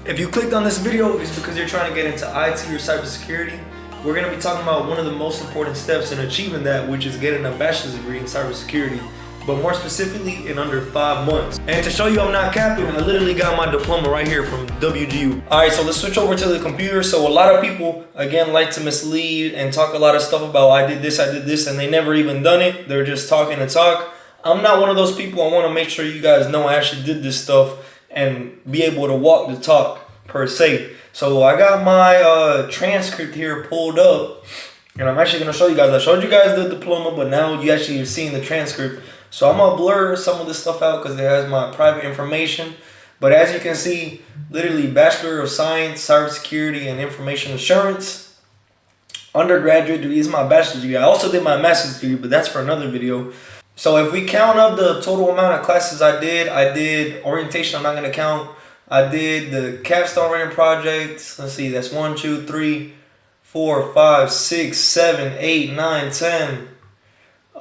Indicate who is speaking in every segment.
Speaker 1: If you clicked on this video, it's because you're trying to get into IT or cybersecurity. We're going to be talking about one of the most important steps in achieving that, which is getting a bachelor's degree in cybersecurity, but more specifically in under 5 months. And to show you I'm not capping, I literally got my diploma right here from WGU. Alright, so let's switch over to the computer. So a lot of people, again, like to mislead and talk a lot of stuff about I did this, and they never even done it. They're just talking to talk. I'm not one of those people. I want to make sure you guys know I actually did this stuff and be able to walk the talk per se. So I got my transcript here pulled up, and I'm actually going to show you guys. I showed you guys the diploma, but now you actually are seeing the transcript. So I'm going to blur some of this stuff out because it has my private information. But as you can see, literally Bachelor of Science, Cybersecurity, and Information Assurance. Undergraduate degree is my bachelor's degree. I also did my master's degree, but that's for another video. So if we count up the total amount of classes I did orientation, I'm not going to count. I did the capstone writing project. Let's see, that's 1, 2, 3, 4, 5, 6, 7, 8, 9, 10,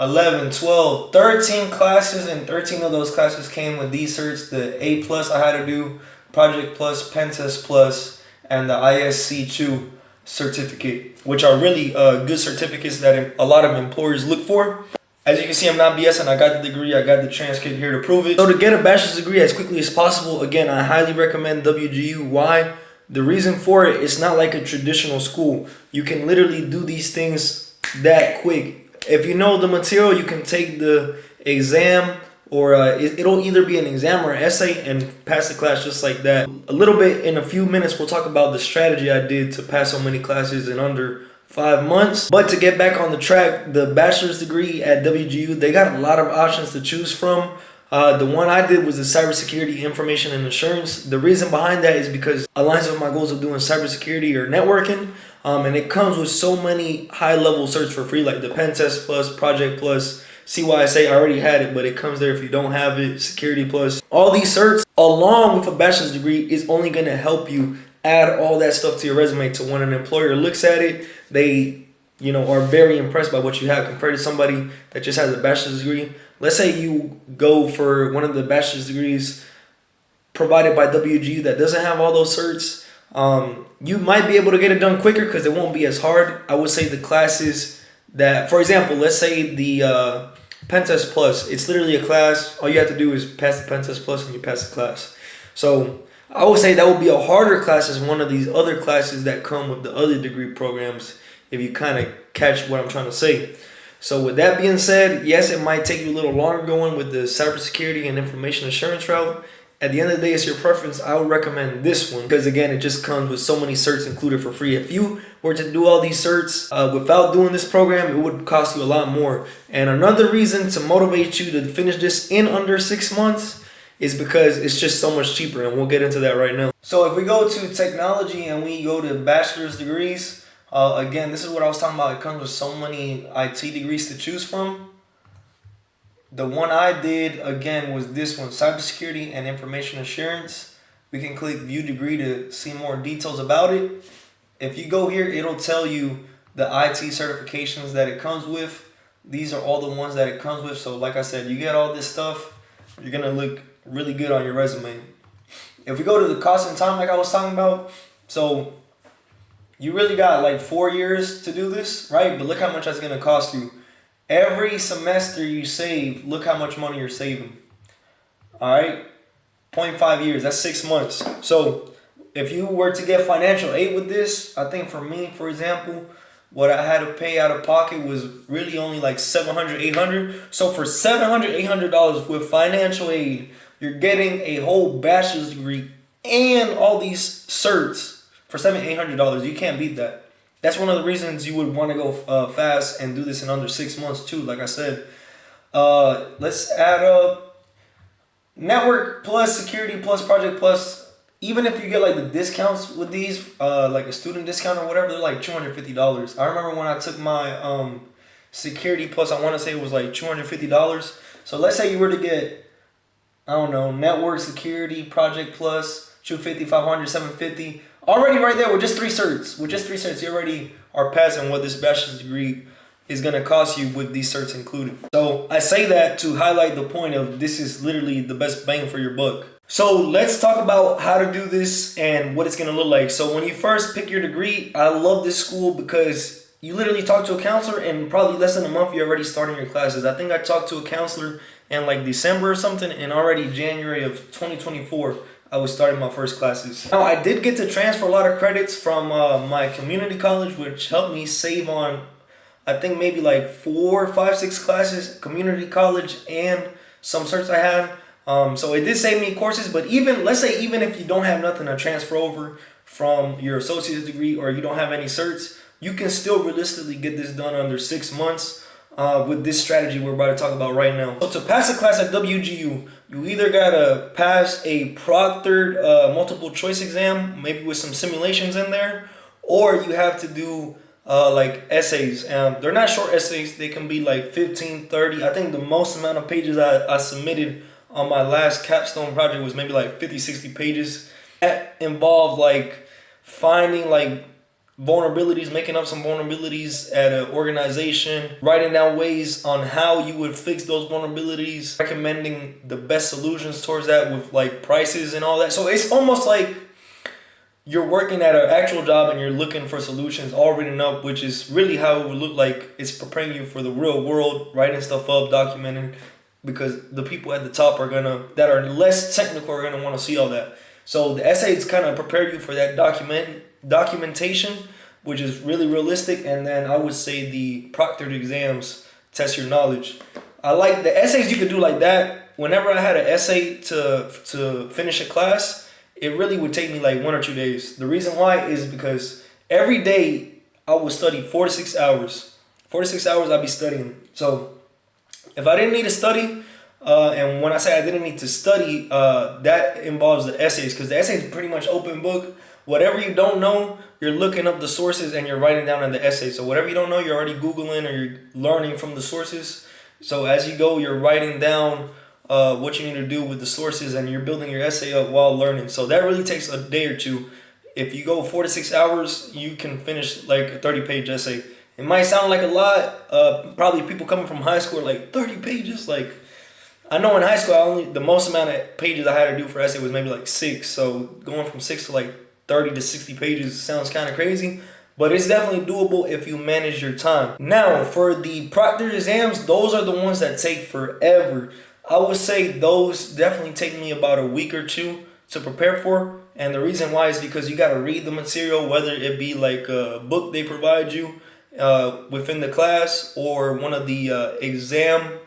Speaker 1: 11, 12, 13 classes, and 13 of those classes came with these certs. The A+ I had to do, Project Plus, Pen Test Plus, and the ISC2 certificate, which are really good certificates that a lot of employers look for. As you can see, I'm not BSing. I got the degree. I got the transcript here to prove it. So to get a bachelor's degree as quickly as possible, again, I highly recommend WGU. Why? The reason for it, it's not like a traditional school. You can literally do these things that quick. If you know the material, you can take the exam, or it'll either be an exam or an essay and pass the class just like that. A little bit in a few minutes, we'll talk about the strategy I did to pass so many classes in under 5 months. But to get back on the track, the bachelor's degree at WGU, they got a lot of options to choose from. The one I did was the Cybersecurity, Information, and Assurance. The reason behind that is because it aligns with my goals of doing cybersecurity or networking. And it comes with so many high-level certs for free, like the Pen Test Plus, Project Plus, CYSA. I already had it, but it comes there if you don't have it, Security Plus. All these certs, along with a bachelor's degree, is only going to help you add all that stuff to your resume, to when an employer looks at it, they are very impressed by what you have compared to somebody that just has a bachelor's degree. Let's say you go for one of the bachelor's degrees provided by WGU that doesn't have all those certs. You might be able to get it done quicker because it won't be as hard. I would say the classes that, for example, let's say the Pen Test Plus, it's literally a class. All you have to do is pass the Pen Test Plus and you pass the class. So I would say that would be a harder class as one of these other classes that come with the other degree programs, if you kind of catch what I'm trying to say. So with that being said, yes, it might take you a little longer going with the cybersecurity and information assurance route. At the end of the day, it's your preference. I would recommend this one because, again, it just comes with so many certs included for free. If you were to do all these certs without doing this program, it would cost you a lot more. And another reason to motivate you to finish this in under 6 months is because it's just so much cheaper, and we'll get into that right now. So if we go to technology and we go to bachelor's degrees, again, this is what I was talking about. It comes with so many IT degrees to choose from. The one I did, again, was this one, Cybersecurity and Information Assurance. We can click View Degree to see more details about it. If you go here, it'll tell you the IT certifications that it comes with. These are all the ones that it comes with. So like I said, you get all this stuff, you're going to look really good on your resume. If we go to the cost and time, like I was talking about, so you really got like 4 years to do this, right? But look how much that's going to cost you. Every semester you save, look how much money you're saving. All right, 0.5 years, that's 6 months. So if you were to get financial aid with this, I think for me, for example, what I had to pay out of pocket was really only like $700, $800. So for $700, $800 with financial aid, you're getting a whole bachelor's degree and all these certs for $700, $800. You can't beat that. That's one of the reasons you would want to go fast and do this in under 6 months too. Like I said, let's add up Network Plus, Security Plus, Project Plus. Even if you get like the discounts with these, like a student discount or whatever, they're like $250. I remember when I took my Security Plus, I want to say it was like $250. So let's say you were to get, I don't know, Network, Security, Project Plus, 250, 500, 750. Already right there with just 3 certs. With just 3 certs, you already are passing what this bachelor's degree is going to cost you with these certs included. So I say that to highlight the point of this is literally the best bang for your buck. So let's talk about how to do this and what it's gonna look like. So when you first pick your degree, I love this school because you literally talk to a counselor and probably less than a month you're already starting your classes. I think I talked to a counselor in like December or something, and already January of 2024 I was starting my first classes. Now I did get to transfer a lot of credits from my community college, which helped me save on I think maybe like 4, 5, 6 classes, community college, and some certs I had. So it did save me courses, but even, let's say even if you don't have nothing to transfer over from your associate's degree or you don't have any certs, you can still realistically get this done under 6 months with this strategy we're about to talk about right now. So to pass a class at WGU, you either gotta pass a proctored multiple choice exam, maybe with some simulations in there, or you have to do like essays. They're not short essays, they can be like 15, 30. I think the most amount of pages I submitted on my last capstone project was maybe like 50, 60 pages. That involved like finding like vulnerabilities, making up some vulnerabilities at an organization, writing down ways on how you would fix those vulnerabilities, recommending the best solutions towards that with like prices and all that. So it's almost like you're working at an actual job and you're looking for solutions all written up, which is really how it would look like. It's preparing you for the real world, writing stuff up, documenting, because the people at the top that are less technical are gonna want to see all that. So the essays kind of prepare you for that documentation, which is really realistic. And then I would say the proctored exams test your knowledge. I like the essays you could do like that. Whenever I had an essay to finish a class, it really would take me like 1 or 2 days. The reason why is because every day I would study 4 to 6 hours. 4 to 6 hours I'd be studying. So if I didn't need to study, and when I say I didn't need to study, that involves the essays, because the essays is pretty much open book. Whatever you don't know, you're looking up the sources and you're writing down in the essay. So whatever you don't know, you're already Googling or you're learning from the sources. So as you go, you're writing down what you need to do with the sources, and you're building your essay up while learning. So that really takes a day or two. If you go 4 to 6 hours, you can finish like a 30-page essay. It might sound like a lot. Probably people coming from high school are like 30 pages. Like, I know in high school, the most amount of pages I had to do for essay was maybe like 6. So going from 6 to like 30 to 60 pages sounds kind of crazy, but it's definitely doable if you manage your time. Now, for the proctored exams, those are the ones that take forever. I would say those definitely take me about a week or 2 to prepare for. And the reason why is because you got to read the material, whether it be like a book they provide you within the class, or one of the exam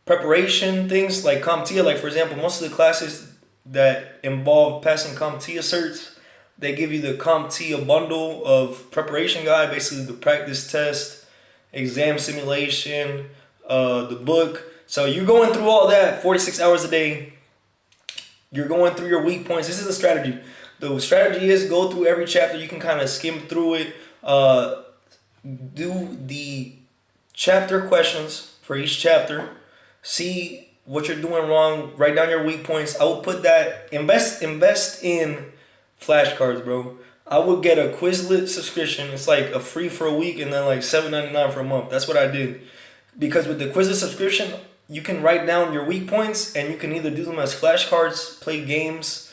Speaker 1: preparation things like CompTIA. Like, for example, most of the classes that involve passing CompTIA certs, they give you the CompTIA bundle of preparation guide, basically the practice test, exam simulation, the book. So you're going through all that 46 hours a day. You're going through your weak points. This is a strategy. The strategy is go through every chapter. You can kind of skim through it. Do the chapter questions for each chapter. See what you're doing wrong. Write down your weak points. I would put that, invest in flashcards, bro. I would get a Quizlet subscription. It's like a free for a week and then like $7.99 for a month. That's what I did. Because with the Quizlet subscription, you can write down your weak points and you can either do them as flashcards, play games,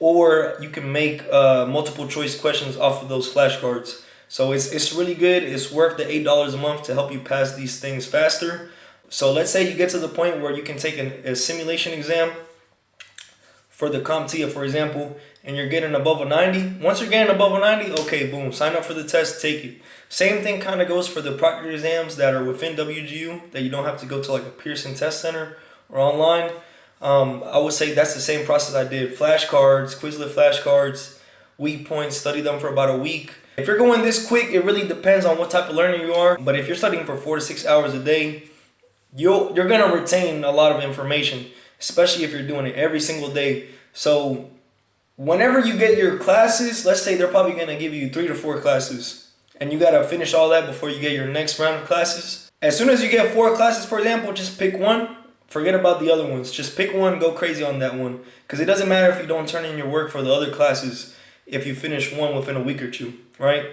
Speaker 1: or you can make multiple choice questions off of those flashcards. So it's really good. It's worth the $8 a month to help you pass these things faster. So let's say you get to the point where you can take a simulation exam for the CompTIA, for example, and you're getting above a 90. Once you're getting above a 90, okay, boom, sign up for the test, take it. Same thing kind of goes for the proctored exams that are within WGU, that you don't have to go to like a Pearson test center or online. I would say that's the same process I did. Flashcards, Quizlet flashcards, weak points, study them for about a week. If you're going this quick, it really depends on what type of learner you are. But if you're studying for 4 to 6 hours a day, you're going to retain a lot of information, especially if you're doing it every single day. So whenever you get your classes, let's say they're probably going to give you 3 to 4 classes, and you got to finish all that before you get your next round of classes. As soon as you get 4 classes, for example, just pick one. Forget about the other ones. Just pick one, go crazy on that one. Because it doesn't matter if you don't turn in your work for the other classes if you finish one within a week or 2, right?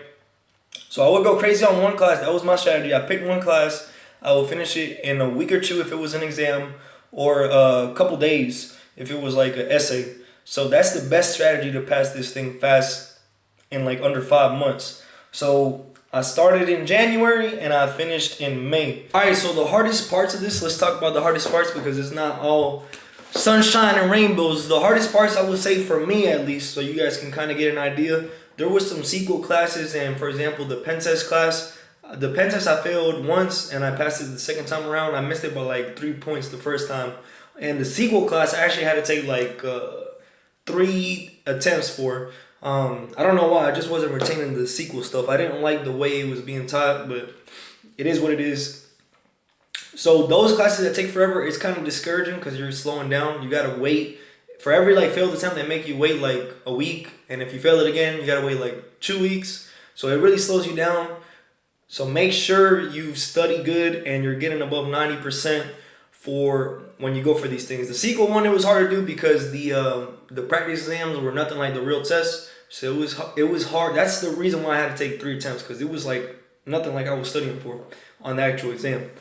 Speaker 1: So I would go crazy on one class. That was my strategy. I picked one class. I will finish it in a week or 2 if it was an exam, or a couple days if it was like an essay. So that's the best strategy to pass this thing fast in like under 5 months. So I started in January and I finished in May. All right, so the hardest parts of this, let's talk about the hardest parts because it's not all sunshine and rainbows. The hardest parts, I would say, for me at least, so you guys can kind of get an idea, there was some SQL classes, and for example, the pen test class. The pen test I failed once and I passed it the second time around. I missed it by like 3 points the first time. And the SQL class I actually had to take like 3 attempts for. I don't know why, I just wasn't retaining the SQL stuff. I didn't like the way it was being taught, but it is what it is. So those classes that take forever, it's kind of discouraging because you're slowing down. You gotta wait. For every like failed attempt, they make you wait like a week. And if you fail it again, you gotta wait like 2 weeks. So it really slows you down. So make sure you study good and you're getting above 90% for when you go for these things. The SQL one, it was hard to do because the practice exams were nothing like the real tests. So it was hard. That's the reason why I had to take 3 attempts, because it was like nothing like I was studying for on the actual exam.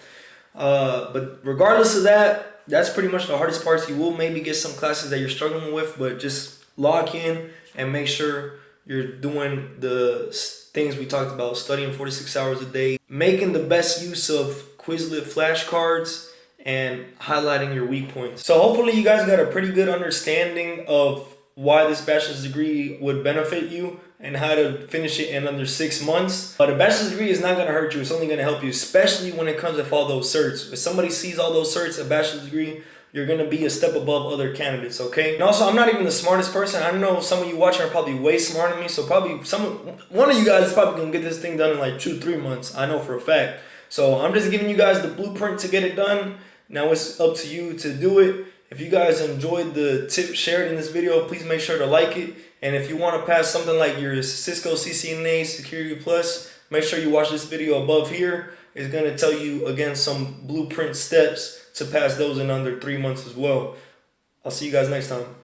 Speaker 1: But regardless of that, that's pretty much the hardest parts. You will maybe get some classes that you're struggling with, but just log in and make sure you're doing the things we talked about, studying 46 hours a day, making the best use of Quizlet flashcards, and highlighting your weak points. So hopefully you guys got a pretty good understanding of why this bachelor's degree would benefit you and how to finish it in under 6 months. But a bachelor's degree is not going to hurt you. It's only going to help you, especially when it comes with all those certs. If somebody sees all those certs, a bachelor's degree, you're going to be a step above other candidates, okay? And also, I'm not even the smartest person. I know some of you watching are probably way smarter than me, so probably one of you guys is probably going to get this thing done in like 2-3 months. I know for a fact. So I'm just giving you guys the blueprint to get it done. Now it's up to you to do it. If you guys enjoyed the tip shared in this video, please make sure to like it. And if you want to pass something like your Cisco CCNA Security Plus, make sure you watch this video above here. It's going to tell you, again, some blueprint steps to pass those in under 3 months as well. I'll see you guys next time.